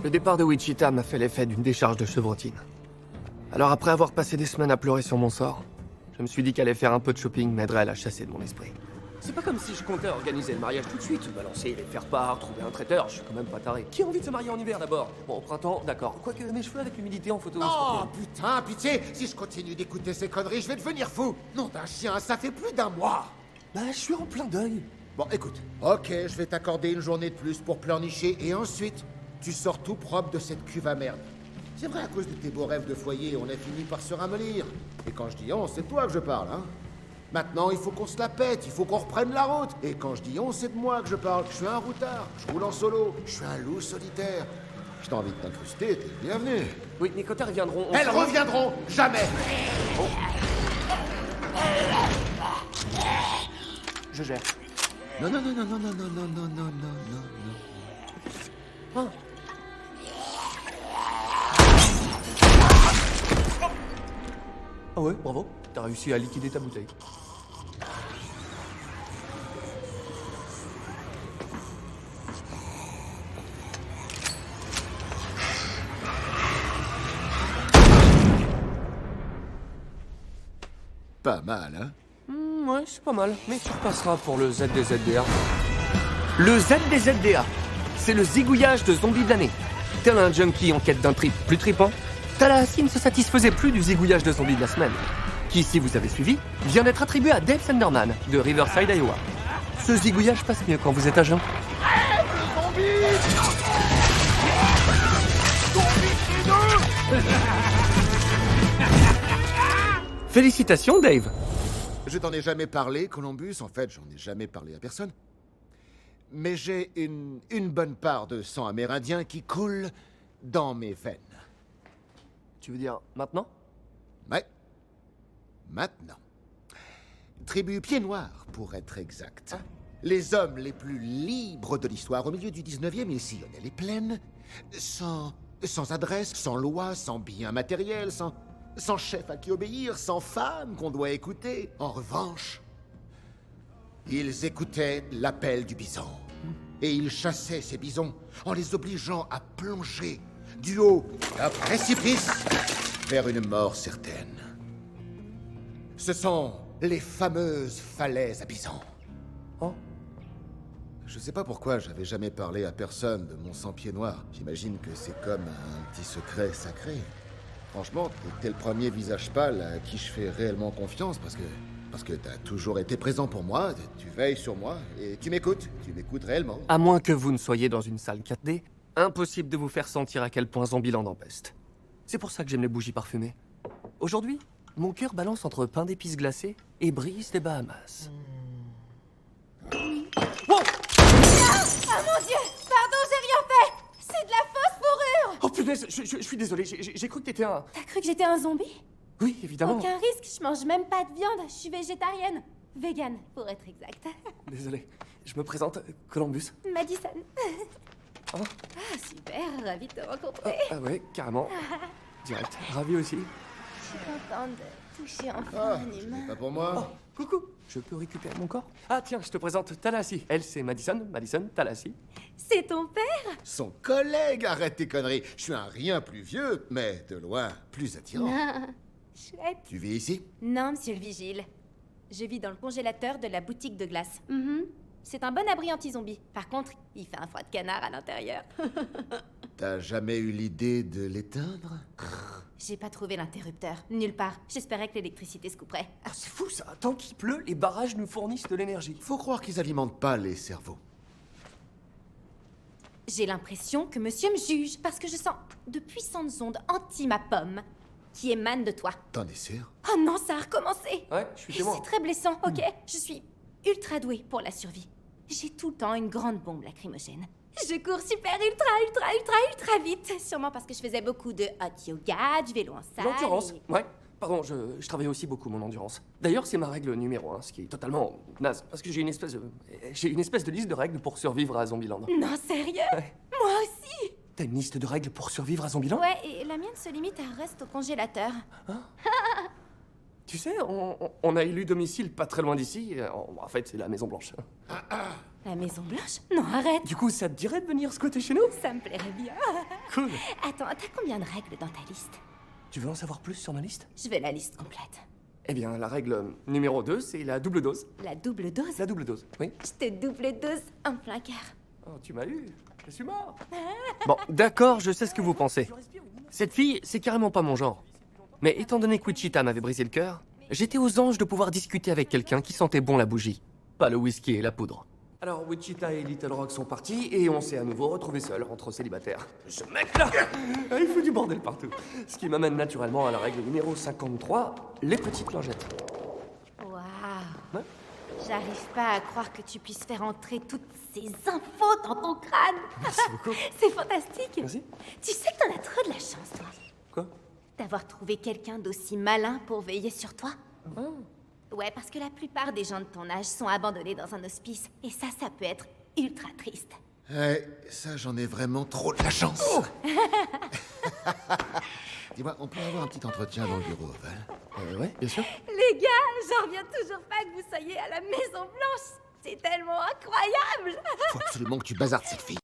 Le départ de Wichita m'a fait l'effet d'une décharge de chevrotine. Alors après avoir passé des semaines à pleurer sur mon sort, je me suis dit qu'aller faire un peu de shopping m'aiderait à la chasser de mon esprit. C'est pas comme si je comptais organiser le mariage tout de suite, balancer les faire-part, trouver un traiteur, je suis quand même pas taré. Qui a envie de se marier en hiver d'abord? Bon, au printemps, d'accord. Quoique mes cheveux avec l'humidité en photo... Oh putain, pitié! Si je continue d'écouter ces conneries, je vais devenir fou! Nom d'un chien, ça fait plus d'un mois! Bah, je suis en plein deuil. Bon, écoute. Ok, je vais t'accorder une journée de plus pour pleurnicher, et ensuite, tu sors tout propre de cette cuve à merde. C'est vrai, à cause de tes beaux rêves de foyer, on a fini par se ramollir. Et quand je dis on, c'est de toi que je parle, hein? Maintenant, il faut qu'on se la pète, il faut qu'on reprenne la route. Et quand je dis on, c'est de moi que je parle. Je suis un routard, je roule en solo, je suis un loup solitaire. Si t'as envie de t'incruster, t'es le bienvenu. Oui, mes quotas reviendront... Elles reviendront jamais! Je gère. Non, non, non, non, non, non, non, non, non, non, non, non. Ah. Ah ouais, bravo. T'as réussi à liquider ta bouteille. Pas mal, hein? Ouais, c'est pas mal. Mais tu repasseras pour le ZDZDA. Le ZDZDA, c'est le zigouillage de zombies de l'année. Tel un junkie en quête d'un trip plus tripant, Tallahassee ne se satisfaisait plus du zigouillage de zombies de la semaine, qui, si vous avez suivi, vient d'être attribué à Dave Sanderman, de Riverside, Iowa. Ce zigouillage passe mieux quand vous êtes à jeun. Félicitations, Dave. Je t'en ai jamais parlé, Columbus. En fait, j'en ai jamais parlé à personne. Mais j'ai une bonne part de sang amérindien qui coule dans mes veines. Tu veux dire maintenant? Ouais. Maintenant. Tribu Pied Noir, pour être exact. Les hommes les plus libres de l'histoire. Au milieu du 19e, ils sillonnaient les plaines, sans adresse, sans loi, sans biens matériels, sans chef à qui obéir, sans femme qu'on doit écouter. En revanche, ils écoutaient l'appel du bison. Et ils chassaient ces bisons en les obligeant à plonger du haut d'un précipice vers une mort certaine. Ce sont les fameuses falaises à bisons. Oh. Je sais pas pourquoi j'avais jamais parlé à personne de mon sang-pied noir. J'imagine que c'est comme un petit secret sacré. Franchement, t'es le premier visage pâle à qui je fais réellement confiance parce que t'as toujours été présent pour moi, tu veilles sur moi et tu m'écoutes réellement. À moins que vous ne soyez dans une salle 4D, impossible de vous faire sentir à quel point Zombieland empeste. C'est pour ça que j'aime les bougies parfumées. Aujourd'hui, mon cœur balance entre pain d'épices glacées et brise des Bahamas. Wow! Ah mon Dieu! Pardon, j'ai rien fait! C'est de la fausse fourrure! Oh punaise, je suis désolé, j'ai cru que t'étais un... T'as cru que j'étais un zombie? Oui, évidemment. Aucun risque, je mange même pas de viande, je suis végétarienne. Vegan, pour être exact. Désolé, je me présente, Columbus. Madison. Oh. Ah, super, ravie de te rencontrer. Ah ouais, carrément. Direct, ravi aussi. Je suis contente de toucher enfin Ah, un c'est humain. pas pour moi. Oh, coucou, je peux récupérer mon corps? Ah tiens, je te présente Tallahassee. Elle, c'est Madison, Tallahassee. C'est ton père? Son collègue, arrête tes conneries. Je suis un rien plus vieux, mais de loin plus attirant. Ah, chouette. Tu vis ici? Non, monsieur le vigile. Je vis dans le congélateur de la boutique de glace. C'est un bon abri anti-zombie. Par contre, il fait un froid de canard à l'intérieur. T'as jamais eu l'idée de l'éteindre? J'ai pas trouvé l'interrupteur. Nulle part. J'espérais que l'électricité se couperait. Ah, c'est fou ça, tant qu'il pleut, les barrages nous fournissent de l'énergie. Faut croire qu'ils alimentent pas les cerveaux. J'ai l'impression que monsieur me juge parce que je sens de puissantes ondes anti ma pomme qui émanent de toi. T'en es sûr? Oh non, ça a recommencé. Ouais, je suis témoin. C'est très blessant, ok? Je suis ultra douée pour la survie. J'ai tout le temps une grande bombe lacrymogène. Je cours super ultra vite. Sûrement parce que je faisais beaucoup de hot yoga, du vélo en salle. L'endurance, et- ouais. Pardon, je travaille aussi beaucoup mon endurance. D'ailleurs, c'est ma règle numéro 1, ce qui est totalement naze. Parce que j'ai une espèce de liste de règles pour survivre à Zombieland. Non, sérieux? Ouais. Moi aussi. T'as une liste de règles pour survivre à Zombieland? Ouais, et la mienne se limite à reste au congélateur. Tu sais, on a élu domicile pas très loin d'ici. En fait, c'est la Maison Blanche. La Maison Blanche? Non, arrête. Du coup, ça te dirait de venir squatter chez nous? Ça me plairait bien. Cool. Attends, t'as combien de règles dans ta liste? Tu veux en savoir plus sur ma liste? Je veux la liste complète. Eh bien, la règle numéro 2, c'est la double dose. La double dose? La double dose, oui. Je te double dose en plein cœur. Oh, tu m'as eu. Je suis mort. Bon, d'accord, je sais ce que vous pensez. Cette fille, c'est carrément pas mon genre. Mais étant donné que Wichita m'avait brisé le cœur, j'étais aux anges de pouvoir discuter avec quelqu'un qui sentait bon la bougie, pas le whisky et la poudre. Alors, Wichita et Little Rock sont partis et on s'est à nouveau retrouvés seuls entre célibataires. Ce mec-là, il fout du bordel partout. Ce qui m'amène naturellement à la règle numéro 53, les petites lingettes. Waouh. Ouais. J'arrive pas à croire que tu puisses faire entrer toutes ces infos dans ton crâne. Merci beaucoup. C'est fantastique. Merci. Tu sais que t'en as trop de la chance, toi. Quoi? D'avoir trouvé quelqu'un d'aussi malin pour veiller sur toi. Ah. Ouais, parce que la plupart des gens de ton âge sont abandonnés dans un hospice. Et ça peut être ultra triste. Ouais, ça, j'en ai vraiment trop de la chance. Dis-moi, on peut avoir un petit entretien dans le bureau ovale? Ouais, bien sûr. Les gars, j'en reviens toujours pas que vous soyez à la Maison Blanche. C'est tellement incroyable. Faut absolument que tu bazardes cette fille.